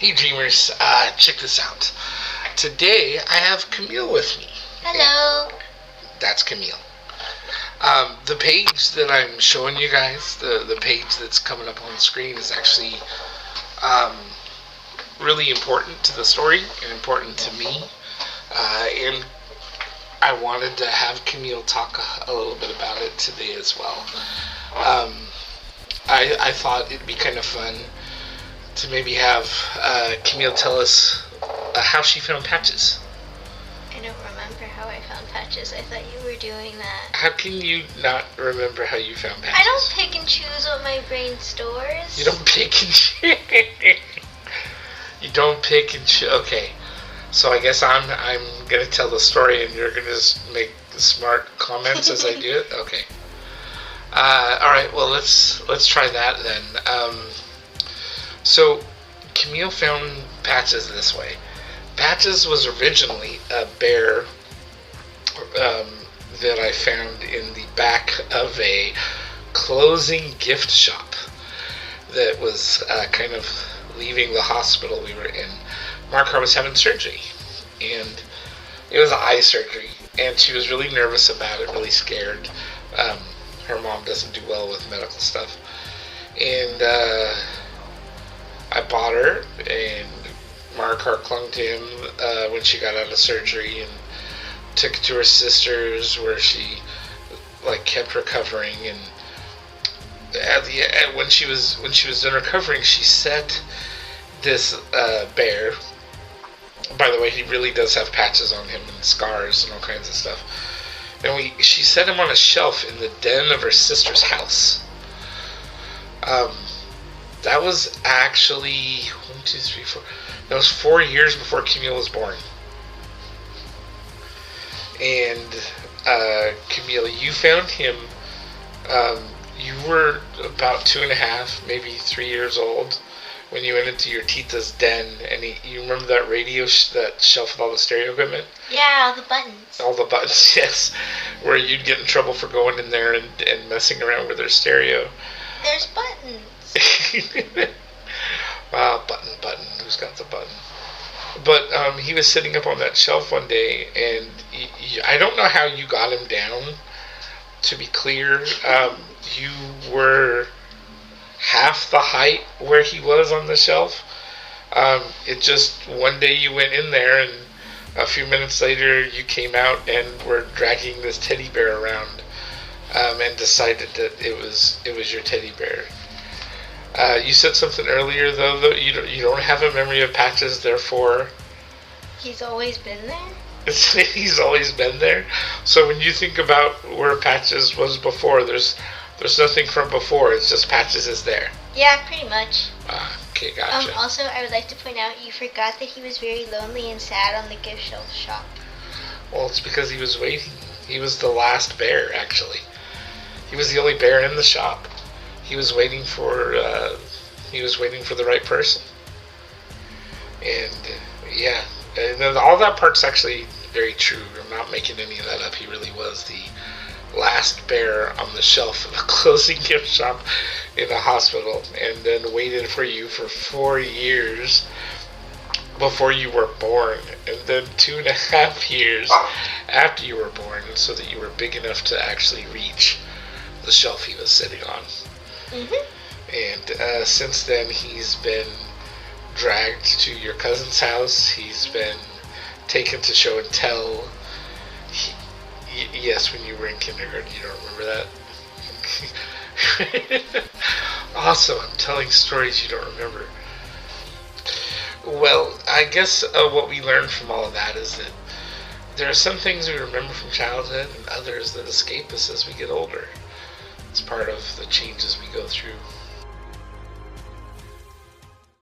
Hey dreamers, check this out. Today I have Camille with me. Hello. That's Camille. The page that I'm showing you guys, the page that's coming up on the screen is actually um, really important to the story and important to me. And I wanted to have Camille talk a little bit about it today as well. I thought it'd be kind of fun to maybe have Camille tell us how she found Patches. I don't remember how I found Patches. I thought you were doing that. How can you not remember how you found Patches? I don't pick and choose what my brain stores. You don't pick and choose. You don't pick and choose. Okay, so I guess I'm gonna tell the story, and you're gonna just make smart comments as I do it. Okay. All right. Well, let's try that then. So Camille found Patches this way. Patches was originally a bear that I found in the back of a closing gift shop that was kind of leaving the hospital we were in. Mark was having surgery, and it was eye surgery, and she was really nervous about it, really scared. Her mom doesn't do well with medical stuff, and I bought her, and Marcar clung to him when she got out of surgery, and took it to her sister's where she kept recovering. And when she was done recovering, she set this bear. By the way, he really does have patches on him and scars and all kinds of stuff. And she set him on a shelf in the den of her sister's house. That was actually 1, 2, 3, 4. That was 4 years before Camille was born. And Camille, you found him. You were about 2.5, maybe 3 years old when you went into your tita's den, and you remember that radio, that shelf with all the stereo equipment? Yeah, all the buttons. All the buttons, yes. Where you'd get in trouble for going in there and messing around with their stereo. There's buttons. Wow, button, who's got the button? But he was sitting up on that shelf one day, and I don't know how you got him down. To be clear, you were half the height where he was on the shelf. It just, one day you went in there, and a few minutes later you came out and were dragging this teddy bear around, and decided that it was your teddy bear. You said something earlier though that you don't have a memory of Patches, therefore he's always been there? He's always been there. So when you think about where Patches was before, there's nothing from before, it's just Patches is there. Yeah, pretty much. Okay, gotcha. Also, I would like to point out you forgot that he was very lonely and sad on the gift shop. Well, it's because he was waiting. He was the last bear, actually. He was the only bear in the shop. He was waiting for the right person. And yeah, and all that part's actually very true. I'm not making any of that up. He really was the last bear on the shelf of a closing gift shop in a hospital, and then waited for you for 4 years before you were born, and then 2.5 years after you were born, so that you were big enough to actually reach the shelf he was sitting on. Mm-hmm. And since then, he's been dragged to your cousin's house. He's been taken to show and tell. Yes, when you were in kindergarten. You don't remember that? Awesome, I'm telling stories you don't remember. Well, I guess what we learned from all of that is that there are some things we remember from childhood and others that escape us as we get older. It's part of the changes we go through.